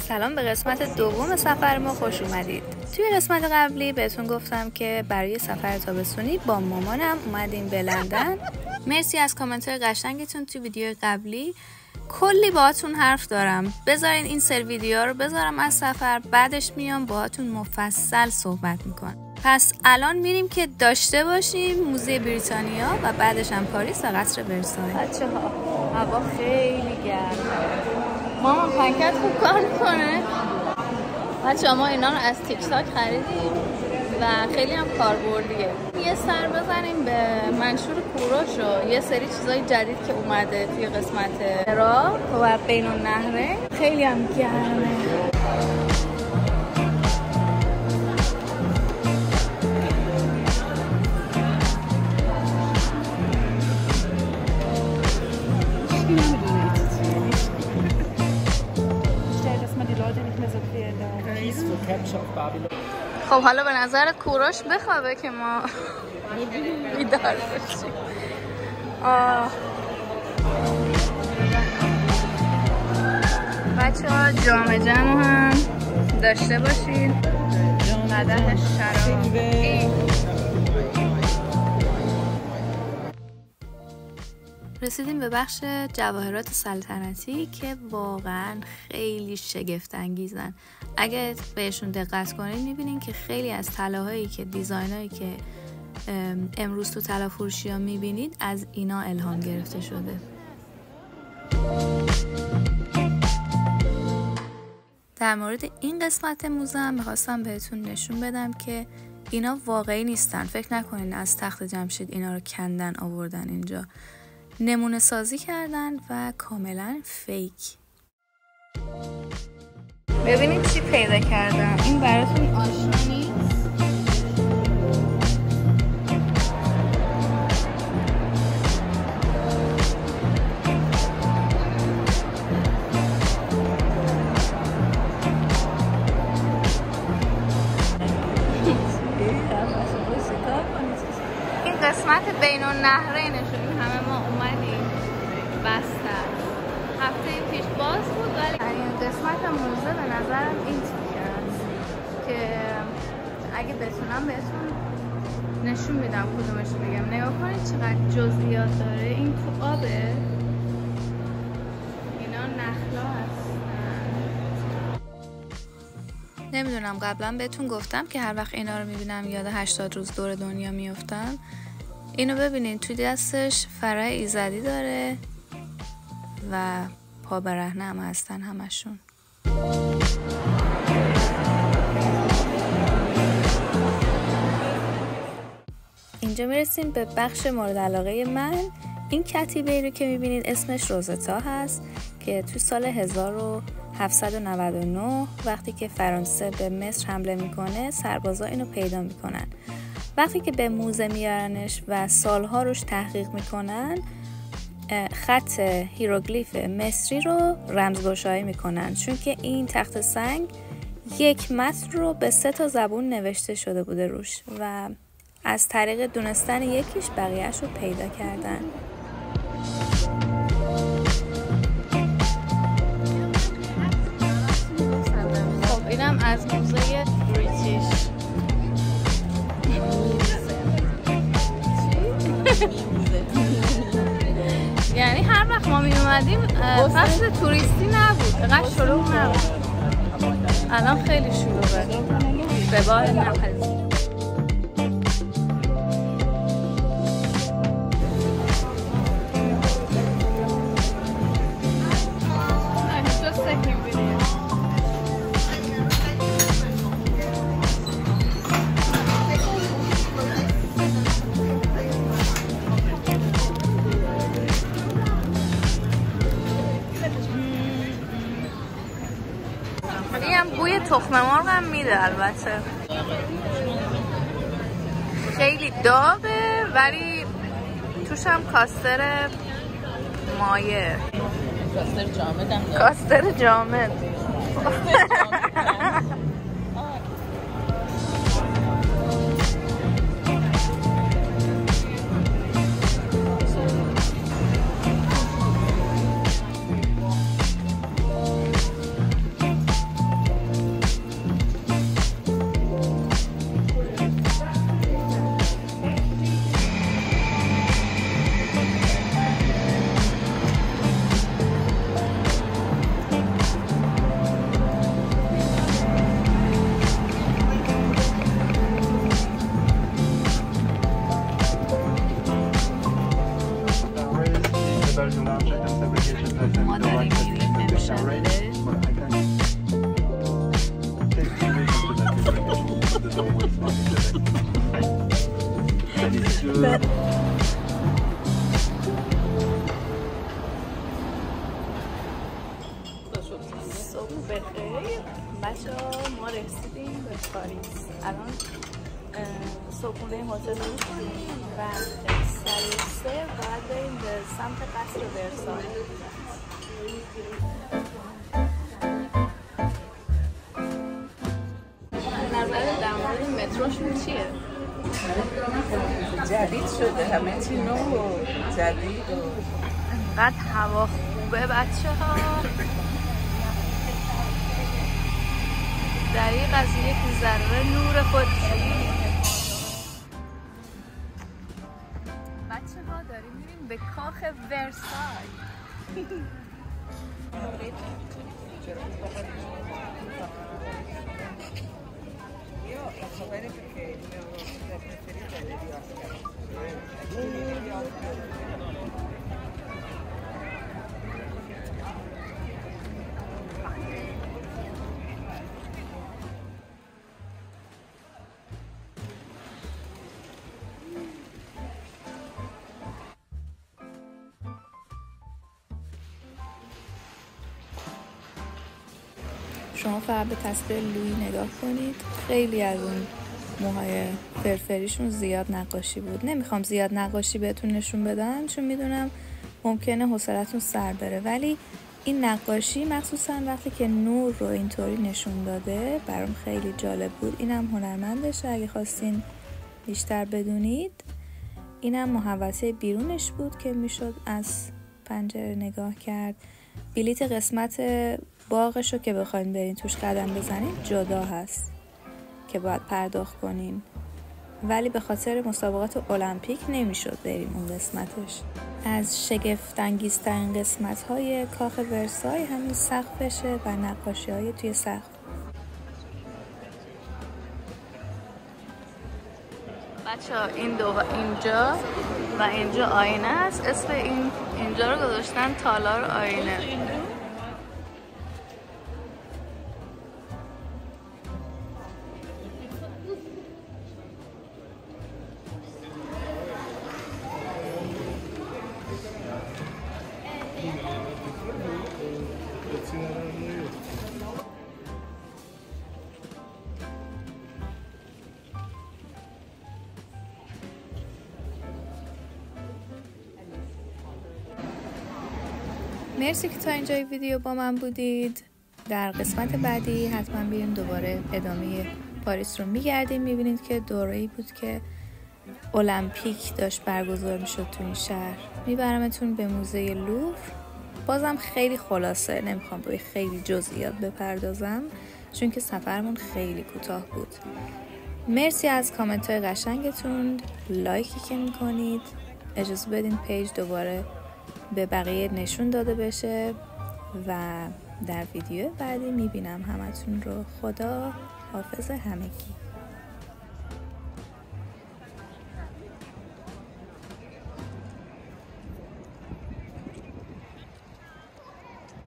سلام، به قسمت دوم سفر ما خوش اومدید. توی قسمت قبلی بهتون گفتم که برای سفر تابستونی با مامانم اومدیم به لندن. مرسی از کامنت‌های قشنگتون توی ویدیو قبلی. کلی باهاتون حرف دارم. بذارین این سری ویدیو رو بذارم از سفر، بعدش میام باهاتون مفصل صحبت میکنم. پس الان میریم که داشته باشیم موزه بریتانیا و بعدش هم پاریس و قصر ورسای. بچه‌ها هوا خیلی گرمه. مامان پنکت خوب کار میکنه. بچه‌ها ما اینا رو از تیک تاک خریدیم و خیلی هم کاربردیه. یه سر بزنیم به منشور کوروش و یه سری چیزای جدید که اومده توی قسمت راه و بین النهره. خیلی هم گرمه. خب حالا به نظرت کوروش بخوابه که ما بیدار باشیم؟ بچه ها جام جمع هم داشته باشین. قدح شراب. رسیدیم به بخش جواهرات سلطنتی که واقعا خیلی شگفت انگیزن. اگه بهشون دقت کنید میبینین که خیلی از طلاهایی که دیزاینایی که امروز تو طلافروشی ها میبینید از اینا الهام گرفته شده. در مورد این قسمت موزه هم میخواستم بهتون نشون بدم که اینا واقعی نیستن. فکر نکنین از تخت جمشید اینا رو کندن آوردن اینجا. نمونه سازی کردن و کاملا فیک. ببینید چی پیدا کردم. این براتون آشنا نیست. این قسمت بین النهرینشون. همه ما اومدیم بستر. هفته پیش باز بود ولی این قسمت موزه به نظرم این تیکه است که اگه بتونم بهتون نشون میدم کدومش بگم. نگاه کنید چقدر جزئیات داره. این تو آبه. اینا نخلا هستن. نمیدونم قبلا بهتون گفتم که هر وقت اینا رو میبینم یاد 80 روز دور دنیا میافتم. اینو ببینید توی دستش فرع ایزدی داره و پا برهنه هم هستن همشون. اینجا میرسیم به بخش مورد علاقه من. این کتیبه رو که میبینید اسمش روزتا هست که تو سال 1799 وقتی که فرانسه به مصر حمله میکنه سربازا اینو پیدا میکنن. وقتی که به موزه میارنش و سالها روش تحقیق میکنن خط هیروگلیف مصری رو رمزگشایی میکنن، چون که این تخت سنگ یک متن رو به 3 زبون نوشته شده بوده روش و از طریق دونستن یکیش بقیهش رو پیدا کردن. خب اینم از موزه بریتیش. یعنی هر وقت ما می اومدیم فصل توریستی نبود، اینقدر شلوغ نبود. الان خیلی شلوغه به بار نپذیر. بوی تخم مرغ هم میده. البته خیلی داغه ولی توش هم کاستر مایه. کاستر جامد. صبح بخیر بچه‌ها، ما رسیدیم به پاریس. الان صبحونه هتل رو می‌کنیم و سریع سر باید بریم به سمت قصر ورسای. نظر در مورد متروشون چیه؟ جدید شده، همه چی نو و جدید و انقدر هوا خوبه بچه‌ها. دریق از یک ذره نور خورشید. بچه‌ها داریم میریم به کاخ ورسای. شما فقط به تصویر لویی نگاه کنید. خیلی از اون موهای فرفریشون زیاد نقاشی بود. نمیخوام زیاد نقاشی بهتون نشون بدم چون میدونم ممکنه حوصلتون سر بره، ولی این نقاشی مخصوصا وقتی که نور رو اینطوری نشون داده برام خیلی جالب بود. اینم هنرمندشه اگه خواستین بیشتر بدونید. اینم محوطه بیرونش بود که میشد از پنجره نگاه کرد. بلیت قسمت باغشو که بخواین برین توش قدم بزنین جدا هست که باید پرداخت کنین، ولی به خاطر مسابقات المپیک نمیشد بریم اون قسمتش. از شگفت انگیزترین قسمت های کاخ ورسای همین سقفشه و نقاشی های توی سقف. بچه‌ها این دو اینجا و اینجا آینه است. اسم اینجا رو گذاشتن تالار آینه. مرسی که تا اینجای ویدیو با من بودید. در قسمت بعدی حتما بریم دوباره ادامه پاریس رو میگردیم. میبینید که دوره‌ای بود که المپیک داشت برگزار میشد تو این شهر. میبرمتون به موزه لوور. بازم خیلی خلاصه، نمیخوام به خیلی جزئیات بپردازم چون که سفرمون خیلی کوتاه بود. مرسی از کامنت های قشنگتون، لایکی که میکنید. اجازه بدین پیج دوباره به بقیه نشون داده بشه و در ویدیو بعدی میبینم همتون رو. خدا حافظ همگی.